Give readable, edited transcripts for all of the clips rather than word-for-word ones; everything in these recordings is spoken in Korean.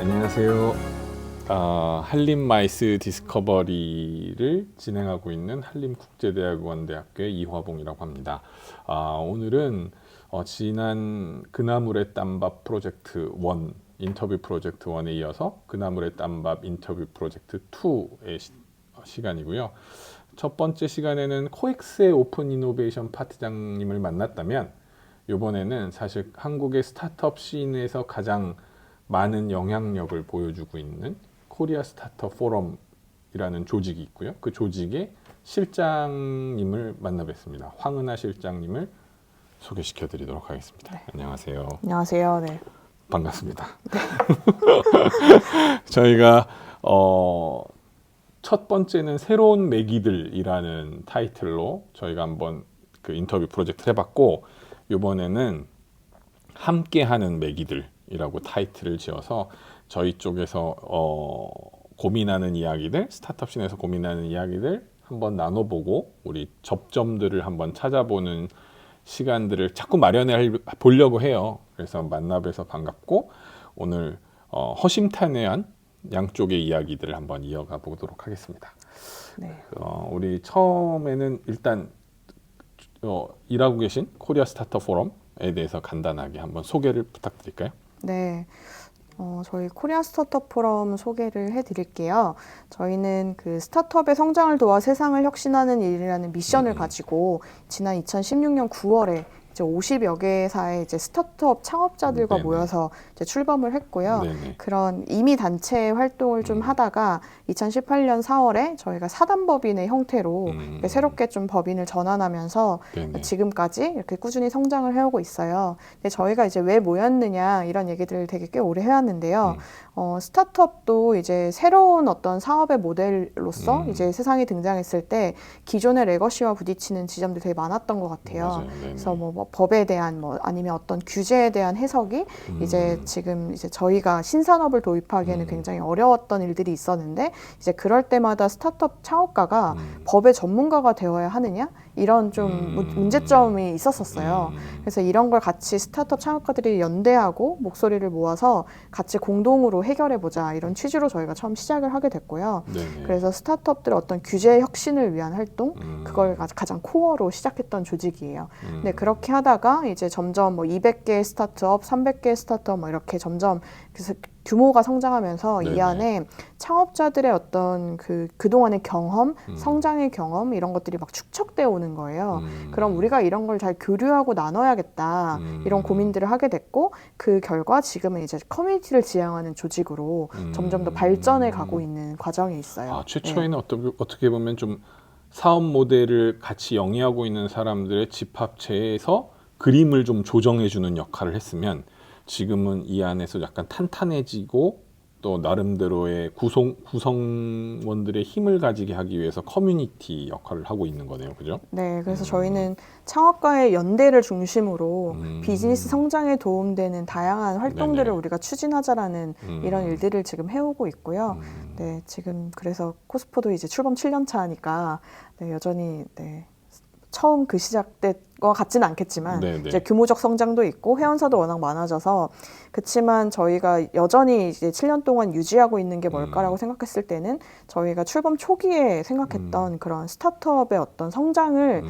안녕하세요. 한림마이스 디스커버리를 진행하고 있는 한림국제대학원대학교의 이화봉이라고 합니다. 오늘은 지난 그나물의 땀밥 프로젝트 1, 인터뷰 프로젝트 1에 이어서 그나물의 땀밥 인터뷰 프로젝트 2의 시간이고요. 첫 번째 시간에는 코엑스의 오픈 이노베이션 파트장님을 만났다면, 이번에는 사실 한국의 스타트업 씬에서 가장 많은 영향력을 보여주고 있는 코리아 스타트업 포럼이라는 조직이 있고요. 그 조직의 실장님을 만나 뵙습니다. 황은하 실장님을 소개시켜 드리도록 하겠습니다. 네. 안녕하세요. 안녕하세요. 네. 반갑습니다. 네. 저희가 첫 번째는 새로운 매기들이라는 타이틀로 저희가 한번 그 인터뷰 프로젝트 해봤고, 이번에는 함께하는 매기들이라고 타이틀을 지어서 저희 쪽에서 고민하는 이야기들, 스타트업 씬에서 고민하는 이야기들 한번 나눠보고 우리 접점들을 한번 찾아보는 시간들을 자꾸 마련해 보려고 해요. 그래서 만나뵈서 반갑고, 오늘 허심탄회한 양쪽의 이야기들을 한번 이어가 보도록 하겠습니다. 네. 우리 처음에는 일단 일하고 계신 코리아 스타트업 포럼에 대해서 간단하게 한번 소개를 부탁드릴까요? 네. 저희 코리아 스타트업 포럼 소개를 해드릴게요. 저희는 그 스타트업의 성장을 도와 세상을 혁신하는 일이라는 미션을 가지고 지난 2016년 9월에 이제 50여 개사의 이제 스타트업 창업자들과 네네. 모여서 이제 출범을 했고요. 네네. 그런 이미 단체 활동을 좀 하다가 2018년 4월에 저희가 사단법인의 형태로 새롭게 좀 법인을 전환하면서 네네. 지금까지 이렇게 꾸준히 성장을 해오고 있어요. 근데 저희가 이제 왜 모였느냐 이런 얘기들을 되게 꽤 오래 해왔는데요. 스타트업도 이제 새로운 어떤 사업의 모델로서 이제 세상에 등장했을 때 기존의 레거시와 부딪히는 지점들이 되게 많았던 것 같아요. 그래서 뭐 법에 대한 아니면 어떤 규제에 대한 해석이 이제 지금 이제 저희가 신산업을 도입하기에는 굉장히 어려웠던 일들이 있었는데, 이제 그럴 때마다 스타트업 창업가가 법의 전문가가 되어야 하느냐 이런 좀 문제점이 있었었어요. 그래서 이런 걸 같이 스타트업 창업가들이 연대하고 목소리를 모아서 같이 공동으로 해결해보자 이런 취지로 저희가 처음 시작을 하게 됐고요. 네네. 그래서 스타트업들의 어떤 규제 혁신을 위한 활동, 그걸 가장 코어로 시작했던 조직이에요. 근데 그렇게 하다가 이제 점점 뭐 200개 스타트업, 300개 스타트업 뭐 이렇게 점점 그래서 규모가 성장하면서 네네. 이 안에 창업자들의 어떤 그동안의 경험, 성장의 경험 이런 것들이 막 축적되어 오는 거예요. 그럼 우리가 이런 걸 잘 교류하고 나눠야겠다 이런 고민들을 하게 됐고, 그 결과 지금은 이제 커뮤니티를 지향하는 조직으로 점점 더 발전해 가고 있는 과정에 있어요. 최초에는 어떻게 보면 좀 사업 모델을 같이 영위하고 있는 사람들의 집합체에서 그림을 좀 조정해주는 역할을 했으면, 지금은 이 안에서 약간 탄탄해지고 또 나름대로의 구성원들의 힘을 가지게 하기 위해서 커뮤니티 역할을 하고 있는 거네요. 그죠? 네, 그래서 저희는 창업가의 연대를 중심으로 비즈니스 성장에 도움되는 다양한 활동들을 네네. 우리가 추진하자라는 이런 일들을 지금 해오고 있고요. 네, 지금 그래서 코스포도 이제 출범 7년 차니까 네, 여전히 네, 처음 그 시작 때와 같지는 않겠지만 네네. 이제 규모적 성장도 있고 회원사도 워낙 많아져서, 그렇지만 저희가 여전히 이제 7년 동안 유지하고 있는 게 뭘까라고 생각했을 때는 저희가 출범 초기에 생각했던 그런 스타트업의 어떤 성장을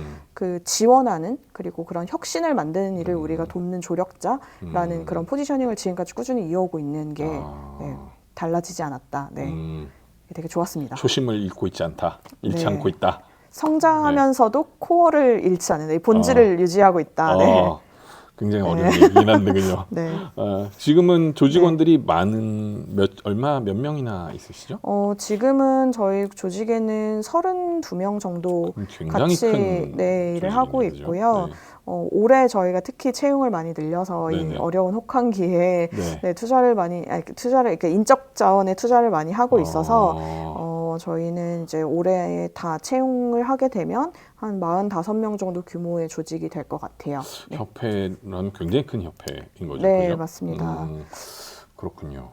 지원하는, 그리고 그런 혁신을 만드는 일을 우리가 돕는 조력자라는 그런 포지셔닝을 지금까지 꾸준히 이어오고 있는 게 네, 달라지지 않았다. 네, 되게 좋았습니다. 초심을 잃고 있지 않다. 잃지 네. 않고 있다. 성장하면서도 코어를 잃지 않는, 본질을 유지하고 있다. 네. 굉장히 어려운 얘기긴 한데, 그죠? 네. 지금은 조직원들이 많은 몇 명이나 있으시죠? 지금은 저희 조직에는 32명 정도 굉장히 같이 큰 일을 하고 조직이네요, 그죠? 있고요. 네. 올해 저희가 특히 채용을 많이 늘려서 네네. 이 어려운 혹한기에 네. 네, 그러니까 인적 자원에 투자를 많이 하고 있어서 저희는 이제 올해 다 채용을 하게 되면 한 45명 정도 규모의 조직이 될 것 같아요. 네. 협회라는 굉장히 큰 협회인 거죠. 네, 그죠? 맞습니다. 그렇군요.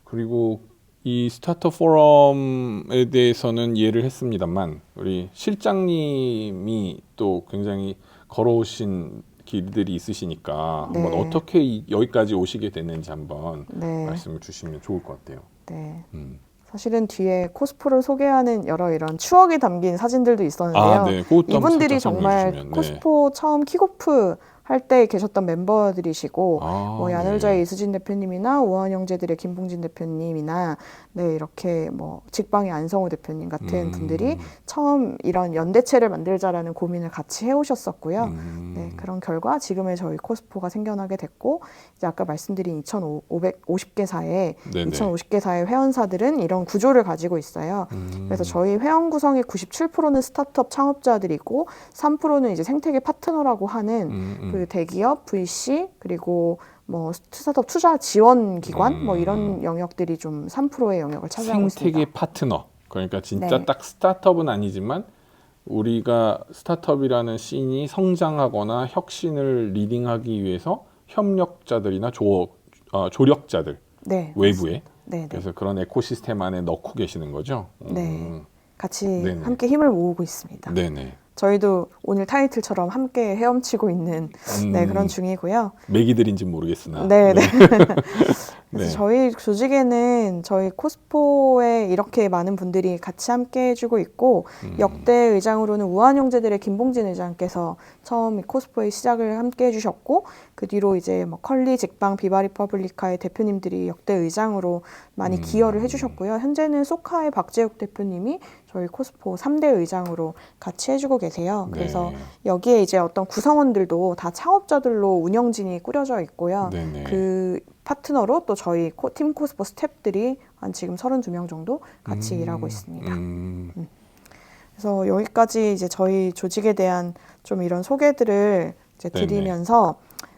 그리고 이 스타트업 포럼에 대해서는 이해를 했습니다만, 우리 실장님이 또 굉장히 걸어오신 길들이 있으시니까 네. 한번 어떻게 여기까지 오시게 됐는지 한번 네. 말씀을 주시면 좋을 것 같아요. 네. 음. 사실은 뒤에 코스포를 소개하는 여러 이런 추억이 담긴 사진들도 있었는데요. 아, 네. 그것도 한번 이분들이 살짝 설명해 정말 주시면. 네. 코스포 처음 킥오프 할 때 계셨던 멤버들이시고 아, 뭐 네. 야놀자의 이수진 대표님이나 우한형제들의 김봉진 대표님이나 네 이렇게 뭐 직방의 안성호 대표님 같은 분들이 처음 이런 연대체를 만들자라는 고민을 같이 해오셨었고요. 네, 그런 결과 지금의 저희 코스포가 생겨나게 됐고 이제 아까 말씀드린 2,550개사의 네네. 2,050개사의 회원사들은 이런 구조를 가지고 있어요. 그래서 저희 회원 구성의 97%는 스타트업 창업자들이고 3%는 이제 생태계 파트너라고 하는 그 대기업, VC 그리고 뭐 스타트업 투자 지원 기관 뭐 이런 영역들이 좀 3%의 영역을 차지하고 생태계 있습니다. 파트너. 그러니까 진짜 네. 딱 스타트업은 아니지만 우리가 스타트업이라는 씬이 성장하거나 혁신을 리딩하기 위해서 협력자들이나 조력자들 네, 외부에 네, 네. 그래서 그런 에코시스템 안에 넣고 계시는 거죠. 네. 같이 네네. 함께 힘을 모으고 있습니다. 네네. 저희도 오늘 타이틀처럼 함께 헤엄치고 있는 네, 그런 중이고요. 맥이들인지 모르겠으나. 네, 네. 네. 그래서 저희 조직에는 저희 코스포에 이렇게 많은 분들이 같이 함께 해주고 있고 역대 의장으로는 우한형제들의 김봉진 의장께서 처음 코스포의 시작을 함께 해주셨고 그 뒤로 이제 뭐 컬리, 직방, 비바리퍼블리카의 대표님들이 역대 의장으로 많이 기여를 해주셨고요. 현재는 소카의 박재욱 대표님이 저희 코스포 3대 의장으로 같이 해주고 계세요. 그래서 네. 여기에 이제 어떤 구성원들도 다 창업자들로 운영진이 꾸려져 있고요. 네네. 그 파트너로 또 저희 팀 코스포 스태프들이 한 지금 32명 정도 같이 일하고 있습니다. 그래서 여기까지 이제 저희 조직에 대한 좀 이런 소개들을 이제 네네. 드리면서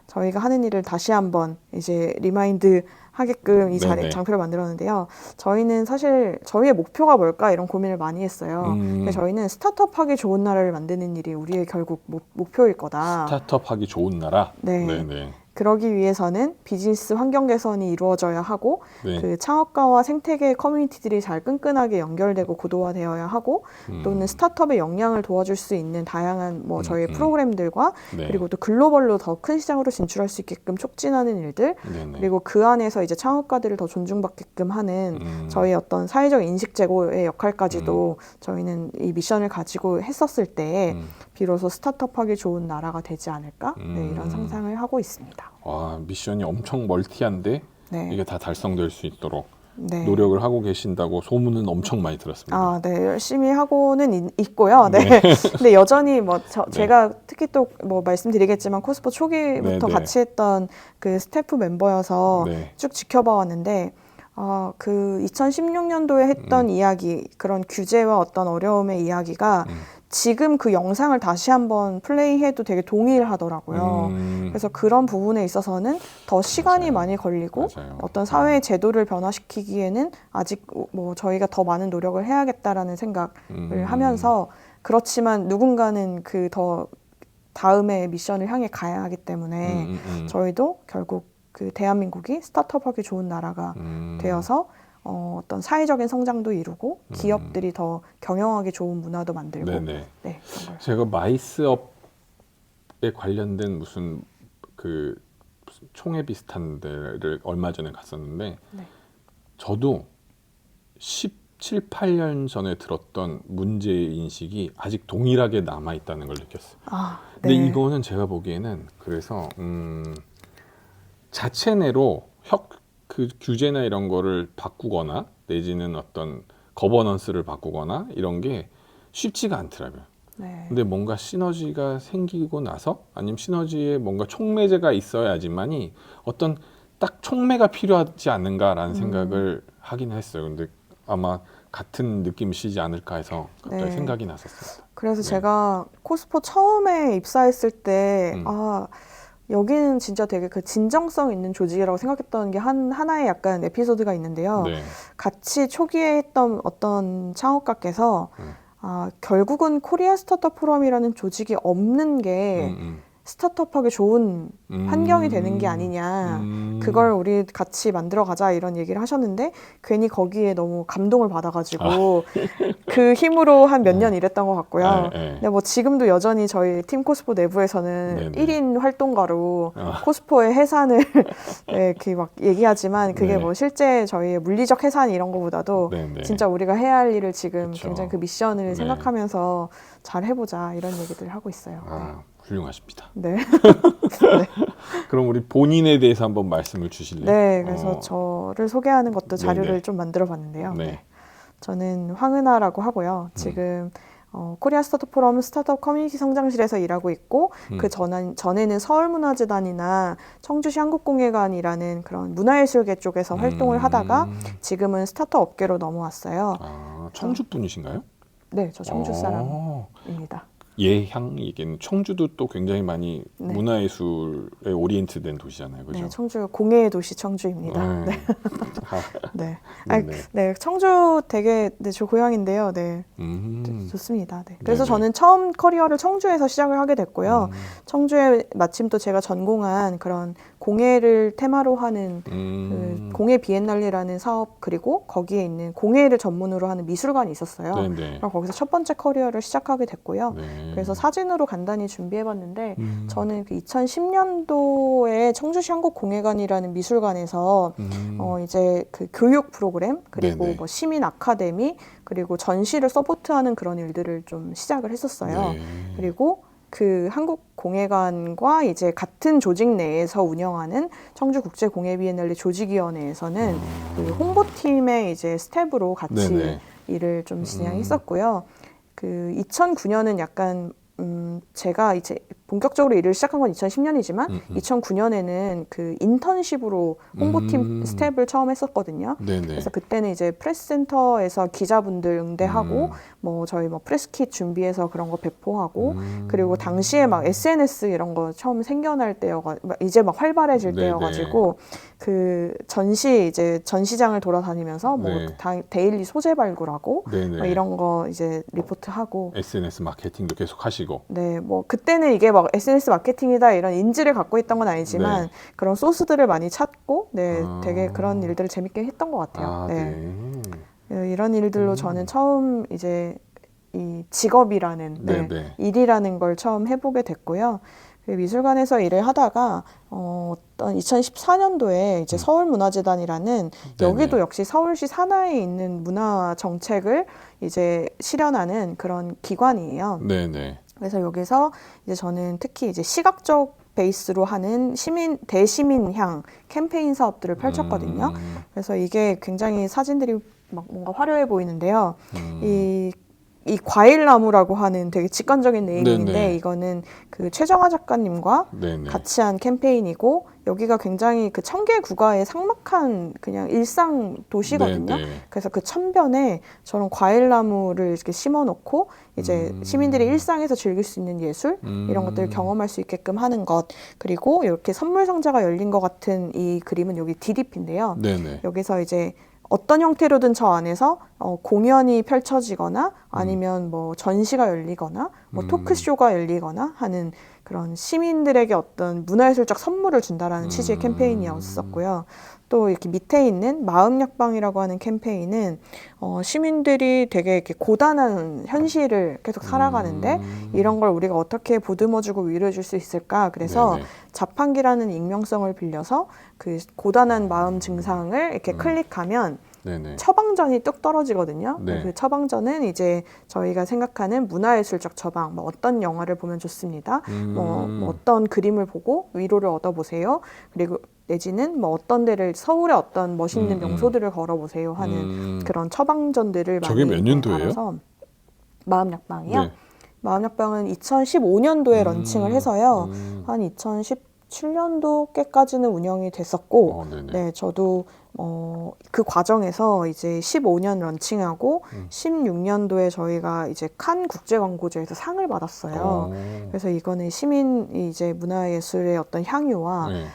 저희가 하는 일을 다시 한번 이제 리마인드 하게끔 이 네네. 장표를 만들었는데요. 저희는 사실 저희의 목표가 뭘까 이런 고민을 많이 했어요. 근데 저희는 스타트업 하기 좋은 나라를 만드는 일이 우리의 결국 목표일 거다. 스타트업 하기 좋은 나라. 네. 네네. 그러기 위해서는 비즈니스 환경 개선이 이루어져야 하고 네. 그 창업가와 생태계 커뮤니티들이 잘 끈끈하게 연결되고 고도화되어야 하고 또는 스타트업의 역량을 도와줄 수 있는 다양한 뭐 저희의 프로그램들과 네. 그리고 또 글로벌로 더 큰 시장으로 진출할 수 있게끔 촉진하는 일들 네네. 그리고 그 안에서 이제 창업가들을 더 존중받게끔 하는 저희 어떤 사회적 인식 제고의 역할까지도 저희는 이 미션을 가지고 했었을 때 비로소 스타트업 하기 좋은 나라가 되지 않을까 네, 이런 상상을 하고 있습니다. 와, 미션이 엄청 멀티한데 네. 이게 다 달성될 수 있도록 네. 노력을 하고 계신다고 소문은 엄청 많이 들었습니다. 아, 네, 열심히 하고는 있고요. 네. 근데 여전히 뭐 제가 특히 또 뭐 말씀드리겠지만 코스포 초기부터 네, 네. 같이 했던 그 스태프 멤버여서 네. 쭉 지켜봐 왔는데 그 2016년도에 했던 이야기, 그런 규제와 어떤 어려움의 이야기가 지금 그 영상을 다시 한번 플레이해도 되게 동일하더라고요. 그래서 그런 부분에 있어서는 더 시간이 맞아요. 많이 걸리고 맞아요. 어떤 사회의 제도를 변화시키기에는 아직 뭐 저희가 더 많은 노력을 해야겠다라는 생각을 하면서 그렇지만 누군가는 그 더 다음의 미션을 향해 가야 하기 때문에 저희도 결국 그 대한민국이 스타트업하기 좋은 나라가 되어서 어떤 사회적인 성장도 이루고 기업들이 더 경영하기 좋은 문화도 만들고 네네. 네, 그런 걸. 제가 마이스업에 관련된 무슨 총회 비슷한 데를 얼마 전에 갔었는데 네. 저도 17, 18년 전에 들었던 문제 인식이 아직 동일하게 남아 있다는 걸 느꼈어요. 근데 네. 이거는 제가 보기에는 그래서 자체 내로 그 규제나 이런 거를 바꾸거나 내지는 어떤 거버넌스를 바꾸거나 이런 게 쉽지가 않더라고요. 네. 근데 뭔가 시너지가 생기고 나서 아니면 시너지에 뭔가 촉매제가 있어야지만이 어떤 딱 촉매가 필요하지 않는가라는 생각을 하긴 했어요. 근데 아마 같은 느낌이시지 않을까 해서 갑자기 네. 생각이 났었습니다. 그래서 네. 제가 코스포 처음에 입사했을 때 여기는 진짜 되게 그 진정성 있는 조직이라고 생각했던 게 하나의 약간 에피소드가 있는데요. 네. 같이 초기에 했던 어떤 창업가께서 결국은 코리아 스타트업 포럼이라는 조직이 없는 게 스타트업하기 좋은 환경이 되는 게 아니냐. 그걸 우리 같이 만들어 가자 이런 얘기를 하셨는데 괜히 거기에 너무 감동을 받아가지고 그 힘으로 한 몇 년 일했던 것 같고요. 근데 뭐 지금도 여전히 저희 팀 코스포 내부에서는 네네. 1인 활동가로 코스포의 해산을 네, 이렇게 막 얘기하지만 그게 네. 뭐 실제 저희의 물리적 해산 이런 거보다도 네네. 진짜 우리가 해야 할 일을 지금 그쵸. 굉장히 그 미션을 네. 생각하면서 잘 해보자 이런 얘기들을 하고 있어요. 아, 훌륭하십니다. 네. 그럼 우리 본인에 대해서 한번 말씀을 주실래요? 네, 그래서 저를 소개하는 것도 자료를 네네. 좀 만들어 봤는데요. 네. 저는 황은하라고 하고요. 지금 코리아 스타트업 포럼 스타트업 커뮤니티 성장실에서 일하고 있고 그 전에는 서울문화재단이나 청주시 한국공예관이라는 그런 문화예술계 쪽에서 활동을 하다가 지금은 스타트업 업계로 넘어왔어요. 아, 청주 분이신가요? 네, 저 청주 어. 사람입니다. 예향이겠는 청주도 또 굉장히 많이 네. 문화예술에 오리엔트된 도시잖아요, 그죠? 네, 청주 공예의 도시 청주입니다. 네. 네. 아니, 네네. 네, 청주 되게 저 고향인데요. 네. 좋습니다. 네. 그래서 저는 처음 커리어를 청주에서 시작을 하게 됐고요. 청주에 마침 또 제가 전공한 그런 공예를 테마로 하는 그 공예 비엔날레라는 사업 그리고 거기에 있는 공예를 전문으로 하는 미술관이 있었어요. 네네. 그래서 거기서 첫 번째 커리어를 시작하게 됐고요. 네. 그래서 사진으로 간단히 준비해봤는데 저는 그 2010년도에 청주시 한국공예관이라는 미술관에서 이제 그 교육 프로그램 그리고 네네. 뭐 시민 아카데미 그리고 전시를 서포트하는 그런 일들을 좀 시작을 했었어요. 네. 그리고 그 한국공예관과 이제 같은 조직 내에서 운영하는 청주국제공예비엔날레 조직위원회에서는 그 홍보팀의 이제 스텝으로 같이 네네. 일을 좀 진행했었고요. 그 2009년은 약간 제가 이제 본격적으로 일을 시작한 건 2010년이지만 2009년에는 그 인턴십으로 홍보팀 스텝을 처음 했었거든요. 네네. 그래서 그때는 이제 프레스센터에서 기자분들 응대하고 뭐 저희 뭐 프레스킷 준비해서 그런 거 배포하고 그리고 당시에 막 SNS 이런 거 처음 생겨날 이제 막 활발해질 네네. 때여가지고 그 이제 전시장을 돌아다니면서 뭐 네. 데일리 소재 발굴하고 네네. 막 이런 거 이제 리포트하고 SNS 마케팅도 계속 하시고. 네, 뭐 그때는 이게 막 SNS 마케팅이다 이런 인지를 갖고 있던 건 아니지만 네. 그런 소스들을 많이 찾고 네, 아. 되게 그런 일들을 재밌게 했던 것 같아요. 아, 네. 네. 이런 일들로 저는 처음 이제 이 직업이라는 네네. 일이라는 걸 처음 해보게 됐고요. 그 미술관에서 일을 하다가 어떤 2014년도에 이제 서울문화재단이라는 여기도 역시 서울시 산하에 있는 문화 정책을 이제 실현하는 그런 기관이에요. 네네. 그래서 여기서 이제 저는 특히 이제 시각적 베이스로 하는 대시민향 캠페인 사업들을 펼쳤거든요. 그래서 이게 굉장히 사진들이 막 뭔가 화려해 보이는데요. 이 과일나무라고 하는 되게 직관적인 네이밍인데 네네. 이거는 그 최정화 작가님과 네네. 같이 한 캠페인이고 여기가 굉장히 그 청계구가의 삭막한 그냥 일상 도시거든요. 네네. 그래서 그 천변에 저런 과일나무를 이렇게 심어놓고 이제 시민들이 일상에서 즐길 수 있는 예술 이런 것들을 경험할 수 있게끔 하는 것 그리고 이렇게 선물 상자가 열린 것 같은 이 그림은 여기 DDP인데요. 네네. 여기서 이제 어떤 형태로든 저 안에서 공연이 펼쳐지거나 아니면 뭐 전시가 열리거나 뭐 토크쇼가 열리거나 하는 그런 시민들에게 어떤 문화예술적 선물을 준다라는 취지의 캠페인이었었고요. 또 이렇게 밑에 있는 마음약방이라고 하는 캠페인은 시민들이 되게 이렇게 고단한 현실을 계속 살아가는데 이런 걸 우리가 어떻게 보듬어주고 위로해줄 수 있을까? 그래서 네네. 자판기라는 익명성을 빌려서 그 고단한 마음 증상을 이렇게 클릭하면 네네. 처방전이 뚝 떨어지거든요. 네. 그 처방전은 이제 저희가 생각하는 문화예술적 처방, 뭐 어떤 영화를 보면 좋습니다. 뭐 어떤 그림을 보고 위로를 얻어보세요. 그리고 내지는 뭐 어떤 데를 서울의 어떤 멋있는 명소들을 걸어보세요 하는 그런 처방전들을 저게 많이 몇 년도예요? 알아서 마음약방이요. 네. 마음약방은 2015년도에 런칭을 해서요. 한 2017년도께까지는 운영이 됐었고, 네네. 네, 저도 그 과정에서 이제 15년 런칭하고 16년도에 저희가 이제 칸 국제광고제에서 상을 받았어요. 그래서 이거는 시민이 이제 문화예술의 어떤 향유와 네.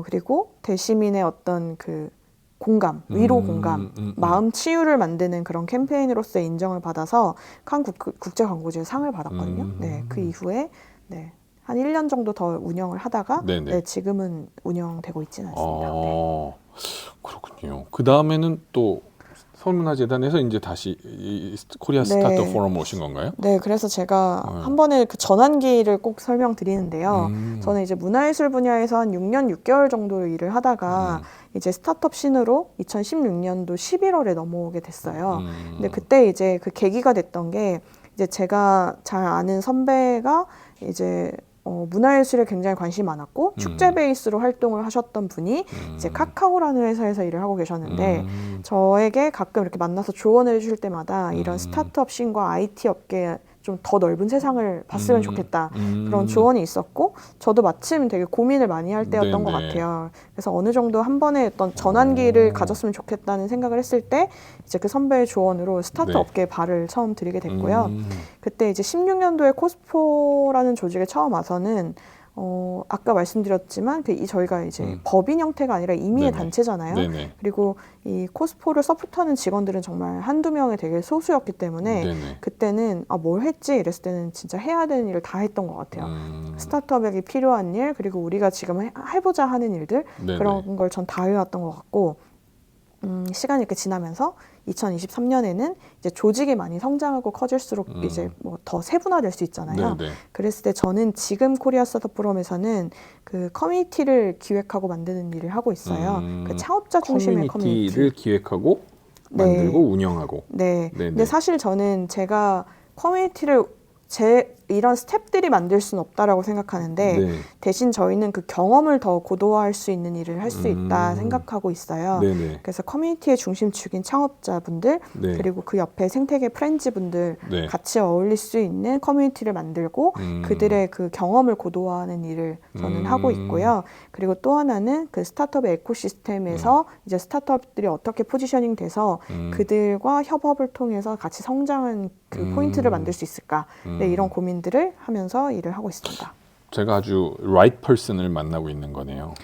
그리고 대시민의 어떤 그 공감, 위로 공감, 마음 치유를 만드는 그런 캠페인으로서 인정을 받아서 칸 국제광고제 상을 받았거든요. 네, 그 이후에 네, 한 1년 정도 더 운영을 하다가 네네. 네, 지금은 운영되고 있지는 않습니다. 네. 그렇군요. 그 다음에는 또 서울문화재단에서 이제 다시 이 코리아 네. 스타트업 포럼 오신 건가요? 네, 그래서 제가 한 번에 그 전환기를 꼭 설명드리는데요. 저는 이제 문화예술 분야에서 한 6년 6개월 정도 일을 하다가 이제 스타트업 신으로 2016년도 11월에 넘어오게 됐어요. 근데 그때 이제 그 계기가 됐던 게 이제 제가 잘 아는 선배가 이제 문화예술에 굉장히 관심이 많았고 축제 베이스로 활동을 하셨던 분이 이제 카카오라는 회사에서 일을 하고 계셨는데 저에게 가끔 이렇게 만나서 조언을 해주실 때마다 이런 스타트업 씬과 IT 업계 좀 더 넓은 세상을 봤으면 좋겠다 그런 조언이 있었고 저도 마침 되게 고민을 많이 할 때였던 것 네네. 같아요. 그래서 어느 정도 한 번에 어떤 전환기를 가졌으면 좋겠다는 생각을 했을 때 이제 그 선배의 조언으로 스타트 네. 업계에 발을 처음 들이게 됐고요. 그때 이제 16년도에 코스포라는 조직에 처음 와서는 아까 말씀드렸지만 저희가 이제 법인 형태가 아니라 임의의 네네. 단체잖아요. 네네. 그리고 이 코스포를 서포트하는 직원들은 정말 한두 명의 되게 소수였기 때문에 네네. 그때는 뭘 했지 이랬을 때는 진짜 해야 되는 일을 다 했던 것 같아요. 스타트업에게 필요한 일 그리고 우리가 지금 해보자 하는 일들 네네. 그런 걸 전 다 해왔던 것 같고 시간이 이렇게 지나면서 2023년에는 이제 조직이 많이 성장하고 커질수록 이제 뭐 더 세분화될 수 있잖아요. 네네. 그랬을 때 저는 지금 코리아 스타트업 포럼에서는 그 커뮤니티를 기획하고 만드는 일을 하고 있어요. 그 창업자 중심의 커뮤니티를 커뮤니티. 기획하고 네. 만들고 운영하고. 네. 네네. 근데 사실 저는 제가 커뮤니티를 이런 스텝들이 만들 수는 없다라고 생각하는데 네. 대신 저희는 그 경험을 더 고도화할 수 있는 일을 할 수 있다 생각하고 있어요. 네네. 그래서 커뮤니티의 중심축인 창업자분들 네. 그리고 그 옆에 생태계 프렌즈분들 네. 같이 어울릴 수 있는 커뮤니티를 만들고 그들의 그 경험을 고도화하는 일을 저는 하고 있고요. 그리고 또 하나는 그 스타트업의 에코시스템에서 이제 스타트업들이 어떻게 포지셔닝 돼서 그들과 협업을 통해서 같이 성장한 그 포인트를 만들 수 있을까? 네, 이런 고민들을 하면서 일을 하고 있습니다. 제가 아주 right person을 만나고 있는 거네요.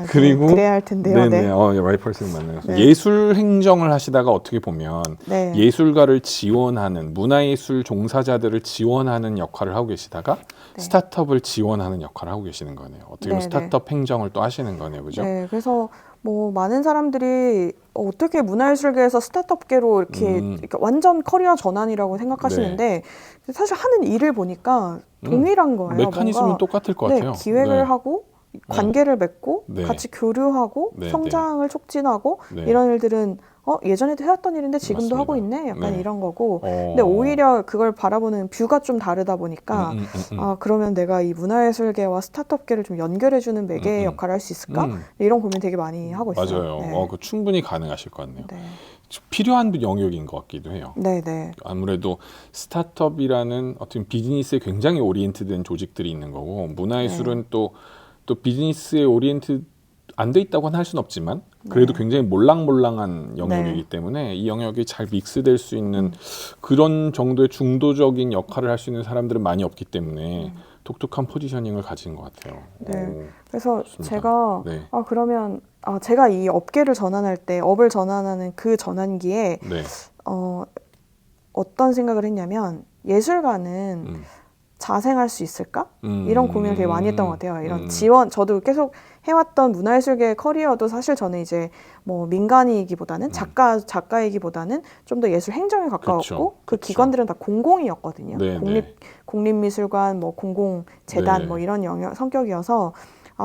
그리고 그래야 할 텐데요. 네네, 네. right person을 만나서 네. 예술 행정을 하시다가 어떻게 보면 네. 예술가를 지원하는 문화예술 종사자들을 지원하는 역할을 하고 계시다가 스타트업을 지원하는 역할을 하고 계시는 거네요. 어떻게 보면 네, 스타트업 행정을 또 하시는 거네요, 그죠? 네, 그래서 뭐 많은 사람들이 어떻게 문화예술계에서 스타트업계로 이렇게 완전 커리어 전환이라고 생각하시는데 사실 하는 일을 보니까 동일한 거예요. 메커니즘은 뭔가, 똑같을 것 네, 같아요. 기획을 네. 하고 관계를 맺고 네. 같이 교류하고 네, 성장을 촉진하고 네. 이런 일들은 예전에도 해왔던 일인데 지금도 맞습니다. 하고 있네 약간 네. 이런 거고 근데 오히려 그걸 바라보는 뷰가 좀 다르다 보니까 그러면 내가 이 문화예술계와 스타트업계를 좀 연결해주는 매개의 역할을 할 수 있을까? 이런 고민 되게 많이 하고 있어요. 맞아요. 네. 그 충분히 가능하실 것 같네요. 네. 필요한 영역인 것 같기도 해요. 네, 네. 아무래도 스타트업이라는 어떤 비즈니스에 굉장히 오리엔트된 조직들이 있는 거고 문화예술은 또 비즈니스에 오리엔트 안 돼 있다고는 할 수는 없지만 그래도 굉장히 몰랑몰랑한 영역이기 때문에 이 영역이 잘 믹스될 수 있는 그런 정도의 중도적인 역할을 할 수 있는 사람들은 많이 없기 때문에 독특한 포지셔닝을 가진 것 같아요. 네. 그래서 좋습니다. 제가 네. 그러면 제가 이 업계를 전환할 때 업을 전환하는 그 전환기에 네. 어떤 생각을 했냐면 예술가는 자생할 수 있을까? 이런 고민을 되게 많이 했던 것 같아요. 이런 지원, 저도 계속 해왔던 문화예술계 커리어도 사실 저는 이제 뭐 민간이기보다는 작가이기보다는 좀 더 예술 행정에 가까웠고 그 기관들은 다 공공이었거든요. 네, 국립미술관, 뭐 공공재단 네. 뭐 이런 성격이어서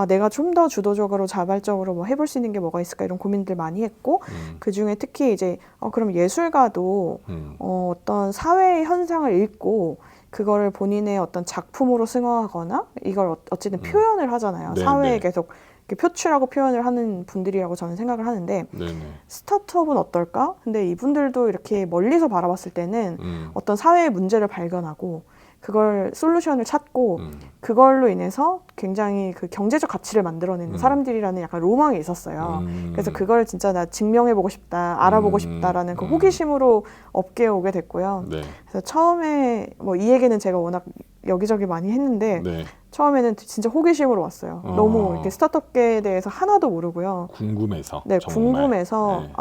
내가 좀 더 주도적으로 자발적으로 뭐 해볼 수 있는 게 뭐가 있을까 이런 고민들 많이 했고 그 중에 특히 이제 그럼 예술가도 어떤 사회의 현상을 읽고 그거를 본인의 어떤 작품으로 승화하거나 이걸 어쨌든 표현을 하잖아요. 네, 사회에 네. 계속 이렇게 표출하고 표현을 하는 분들이라고 저는 생각을 하는데 네네. 스타트업은 어떨까? 근데 이분들도 이렇게 멀리서 바라봤을 때는 어떤 사회의 문제를 발견하고 그걸 솔루션을 찾고 그걸로 인해서 굉장히 그 경제적 가치를 만들어내는 사람들이라는 약간 로망이 있었어요. 그래서 그걸 진짜 나 증명해보고 싶다, 알아보고 싶다라는 그 호기심으로 업계에 오게 됐고요. 네. 그래서 처음에 뭐 이 얘기는 제가 워낙 여기저기 많이 했는데 네. 처음에는 진짜 호기심으로 왔어요. 너무 이렇게 스타트업계에 대해서 하나도 모르고요. 궁금해서. 네, 정말. 궁금해서 네.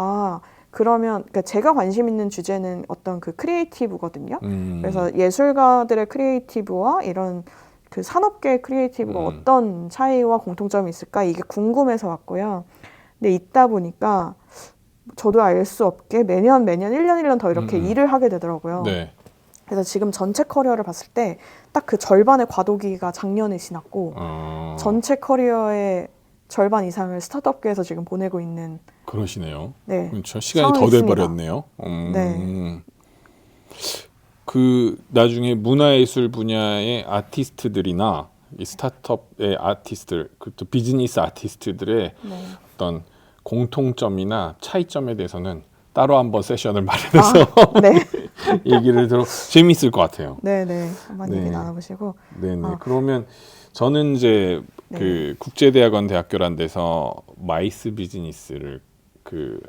그러면 그러니까 제가 관심 있는 주제는 어떤 그 크리에이티브거든요. 그래서 예술가들의 크리에이티브와 이런 그 산업계의 크리에이티브가 어떤 차이와 공통점이 있을까 이게 궁금해서 왔고요. 근데 있다 보니까 저도 알 수 없게 매년 1년 더 이렇게 일을 하게 되더라고요. 네. 그래서 지금 전체 커리어를 봤을 때 딱 그 절반의 과도기가 작년에 지났고 전체 커리어의 절반 이상을 스타트업계에서 지금 보내고 있는 그러시네요. 네, 그렇죠. 시간이 더 상황이 돼버렸네요. 네. 그 나중에 문화예술 분야의 아티스트들이나 이 스타트업의 아티스트들, 또 비즈니스 아티스트들의 네. 어떤 공통점이나 차이점에 대해서는 따로 한번 세션을 마련해서 네. 얘기를 들어 재미있을 것 같아요. 네네 한번 네. 얘기 나눠보시고 네네. 그러면 저는 이제 네. 그 국제대학원 대학교란 데서 마이스 비즈니스를 그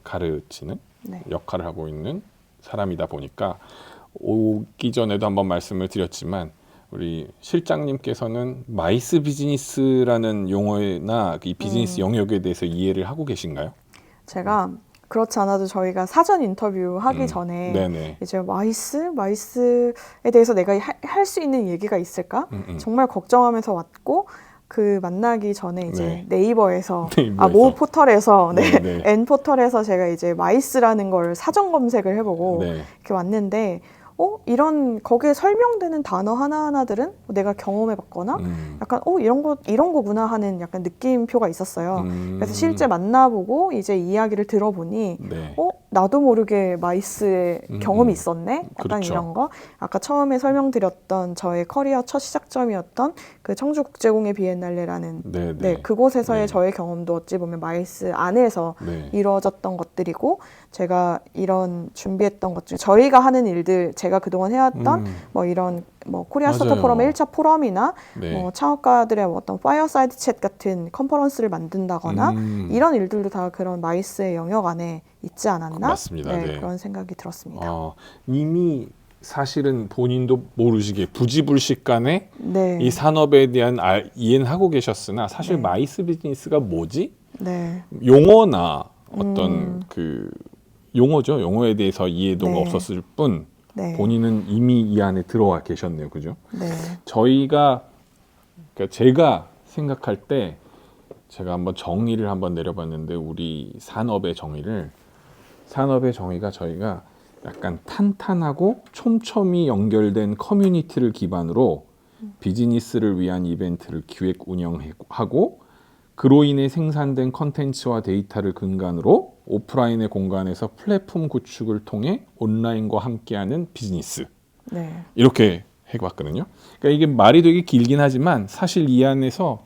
가르치는 네. 역할을 하고 있는 사람이다 보니까 오기 전에도 한번 말씀을 드렸지만 우리 실장님께서는 마이스 비즈니스라는 용어나 이 비즈니스 영역에 대해서 이해를 하고 계신가요? 제가 그렇지 않아도 저희가 사전 인터뷰 하기 전에 네네. 이제 마이스에 대해서 내가 할 수 있는 얘기가 있을까? 정말 걱정하면서 왔고 그 만나기 전에 이제 네이버에서 모 포털에서 N 포털에서 제가 이제 마이스라는 걸 사전 검색을 해보고 이렇게 왔는데 이런 거기에 설명되는 단어 하나하나들은 내가 경험해봤거나 약간 이런 거구나 하는 약간 느낌표가 있었어요. 그래서 실제 만나보고 이제 이야기를 들어보니 나도 모르게 마이스의 경험이 있었네. 약간 그렇죠. 이런 거. 아까 처음에 설명드렸던 저의 커리어 첫 시작점이었던 그 청주국제공예 비엔날레라는 그곳에서의 저의 경험도 어찌 보면 마이스 안에서 이루어졌던 것들이고 제가 이런 준비했던 것 중에 저희가 하는 일들 제가 그동안 해왔던 뭐 이런 뭐 코리아 스타트업 포럼의 1차 포럼이나 뭐 창업가들의 어떤 파이어사이드 챗 같은 컨퍼런스를 만든다거나 이런 일들도 다 그런 마이스의 영역 안에 있지 않았나? 맞습니다. 그런 생각이 들었습니다. 이미 사실은 본인도 모르시게 부지불식간에 이 산업에 대한 이해는 하고 계셨으나 사실 마이스 비즈니스가 뭐지? 용어나 어떤 그 용어죠. 용어에 대해서 이해도가 없었을 뿐 본인은 이미 이 안에 들어와 계셨네요. 그죠? 저희가 그러니까 제가 생각할 때 제가 한번 정의를 한번 내려봤는데 우리 산업의 정의가 저희가 약간 탄탄하고 촘촘히 연결된 커뮤니티를 기반으로 비즈니스를 위한 이벤트를 기획 운영하고 그로 인해 생산된 컨텐츠와 데이터를 근간으로 오프라인의 공간에서 플랫폼 구축을 통해 온라인과 함께하는 비즈니스. 이렇게 해봤거든요. 그러니까 이게 말이 되게 길긴 하지만 사실 이 안에서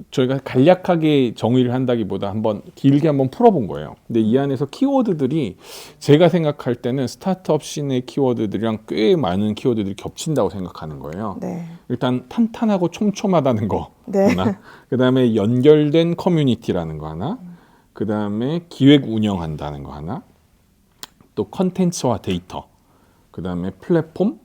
저희가 간략하게 정의를 한다기보다 길게 한번 풀어본 거예요. 근데 이 안에서 키워드들이 제가 생각할 때는 스타트업 씬의 키워드들이랑 꽤 많은 키워드들이 겹친다고 생각하는 거예요. 일단 탄탄하고 촘촘하다는 거 하나, 그 다음에 연결된 커뮤니티라는 거 하나, 그 다음에 기획 운영한다는 거 하나, 또 컨텐츠와 데이터, 그 다음에 플랫폼,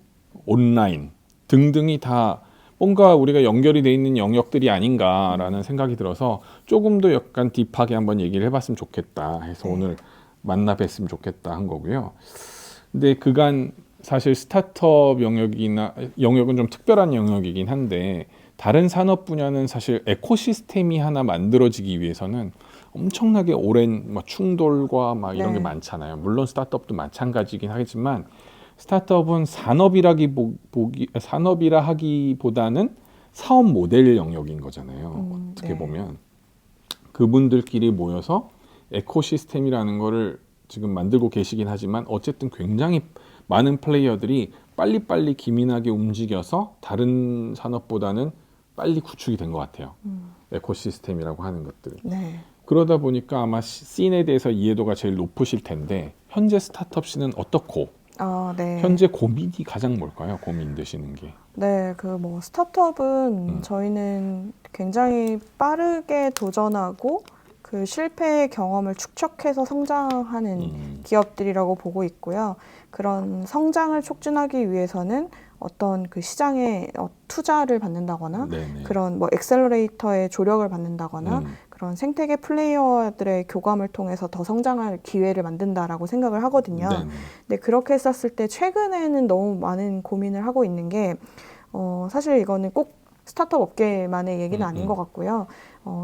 온라인 등등이 다 뭔가 우리가 연결이 돼 있는 영역들이 아닌가라는 생각이 들어서 조금 더 약간 딥하게 한번 얘기를 해봤으면 좋겠다 해서 오늘 만나 뵀으면 좋겠다 한 거고요. 근데 그간 사실 스타트업 영역은 좀 특별한 영역이긴 한데 다른 산업 분야는 사실 에코시스템이 하나 만들어지기 위해서는 엄청나게 오랜 충돌과 이런 게 많잖아요. 물론 스타트업도 마찬가지긴 하겠지만 스타트업은 산업이라 하기보다는 사업 모델 영역인 거잖아요. 어떻게 보면 그분들끼리 모여서 에코시스템이라는 거를 지금 만들고 계시긴 하지만 어쨌든 굉장히 많은 플레이어들이 빨리빨리 기민하게 움직여서 다른 산업보다는 빨리 구축이 된 것 같아요. 에코시스템이라고 하는 것들이. 그러다 보니까 아마 씬에 대해서 이해도가 제일 높으실 텐데 현재 스타트업 씬은 어떻고 현재 고민이 가장 뭘까요? 고민 되시는 게. 스타트업은 저희는 굉장히 빠르게 도전하고 그 실패의 경험을 축적해서 성장하는 기업들이라고 보고 있고요. 그런 성장을 촉진하기 위해서는 어떤 그 시장에 투자를 받는다거나 그런 엑셀러레이터의 조력을 받는다거나 그런 생태계 플레이어들의 교감을 통해서 더 성장할 기회를 만든다라고 생각을 하거든요. 네. 근데 그렇게 했었을 때 최근에는 너무 많은 고민을 하고 있는 게 사실 이거는 꼭 스타트업 업계만의 얘기는 아닌 것 같고요.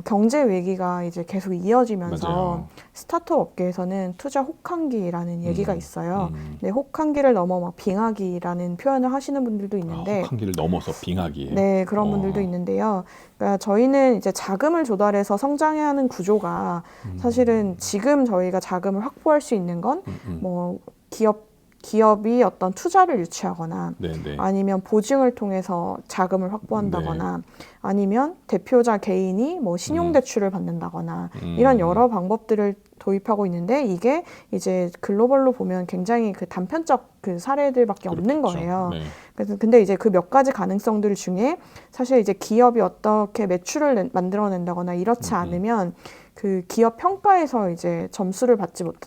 경제 위기가 이제 계속 이어지면서 맞아요. 스타트업 업계에서는 투자 혹한기라는 얘기가 있어요. 음. 네, 혹한기를 넘어 막 빙하기라는 표현을 하시는 분들도 있는데 혹한기를 넘어서 빙하기예요. 네, 그런 분들도 있는데요. 그러니까 저희는 이제 자금을 조달해서 성장해야 하는 구조가 사실은 지금 저희가 자금을 확보할 수 있는 건 뭐 기업이 어떤 투자를 유치하거나 네네. 아니면 보증을 통해서 자금을 확보한다거나 아니면 대표자 개인이 뭐 신용대출을 받는다거나 이런 여러 방법들을 도입하고 있는데 이게 이제 글로벌로 보면 굉장히 그 단편적 그 사례들밖에 없는 그렇겠죠. 거예요. 네. 그래서 근데 이제 그 몇 가지 가능성들 중에 사실 이제 기업이 어떻게 매출을 만들어낸다거나 이렇지 않으면 그 기업 평가에서 이제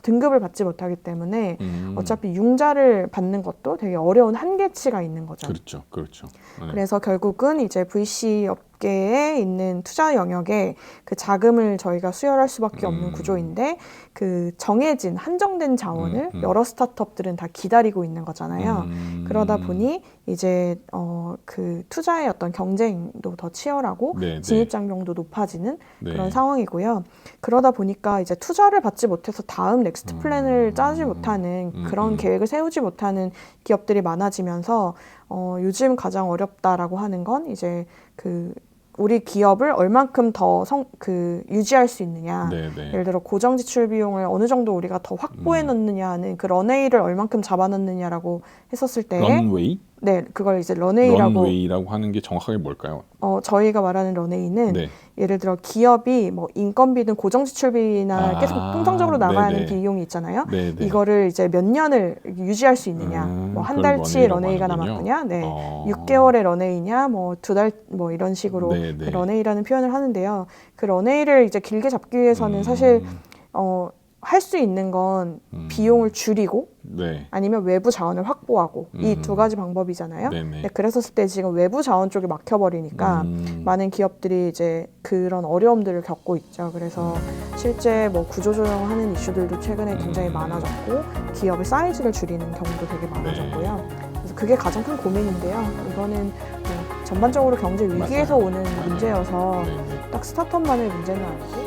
등급을 받지 못하기 때문에 어차피 융자를 받는 것도 되게 어려운 한계치가 있는 거죠. 그렇죠, 그렇죠. 네. 그래서 결국은 이제 VC 업계에 있는 투자 영역에 그 자금을 저희가 수혈할 수밖에 없는 구조인데 그 정해진 한정된 자원을 여러 스타트업들은 다 기다리고 있는 거잖아요. 그러다 보니 이제 그 투자의 어떤 경쟁도 더 치열하고 네, 진입 장벽도 높아지는 네. 그런 상황이고요. 그러다 보니까 이제 투자를 받지 못해서 다음 넥스트 플랜을 짜지 못하는 그런 계획을 세우지 못하는 기업들이 많아지면서 요즘 가장 어렵다라고 하는 건 이제 그 우리 기업을 얼만큼 더 유지할 수 있느냐. 네네. 예를 들어 고정 지출 비용을 어느 정도 우리가 더 확보해 놓느냐 하는 그 런웨이를 얼만큼 잡아놓느냐라고 했었을 때 런웨이? 네, 그걸 이제 런웨이라고 런웨이라고 하는 게 정확하게 뭘까요? 저희가 말하는 런웨이는 네. 예를 들어 기업이 뭐 인건비든 고정 지출비나 계속 통상적으로 나가야 하는 네네. 비용이 있잖아요. 네네. 이거를 이제 몇 년을 유지할 수 있느냐. 뭐 한 그걸 달치 런웨이라고 런웨이가 하는군요. 남았느냐. 네. 6개월의 런웨이냐, 뭐 2달 뭐 이런 식으로 네네. 그 런웨이라는 표현을 하는데요. 그 런웨이를 이제 길게 잡기 위해서는 사실 할 수 있는 건 비용을 줄이고 네. 아니면 외부 자원을 확보하고 이 두 가지 방법이잖아요. 네네. 네, 그랬었을 때 지금 외부 자원 쪽이 막혀버리니까 많은 기업들이 이제 그런 어려움들을 겪고 있죠. 그래서 실제 뭐 구조조정하는 이슈들도 최근에 굉장히 많아졌고 기업의 사이즈를 줄이는 경우도 되게 많아졌고요. 그래서 그게 가장 큰 고민인데요. 이거는 뭐 전반적으로 경제 위기에서 오는 문제여서 네네. 딱 스타트업만의 문제는 아니고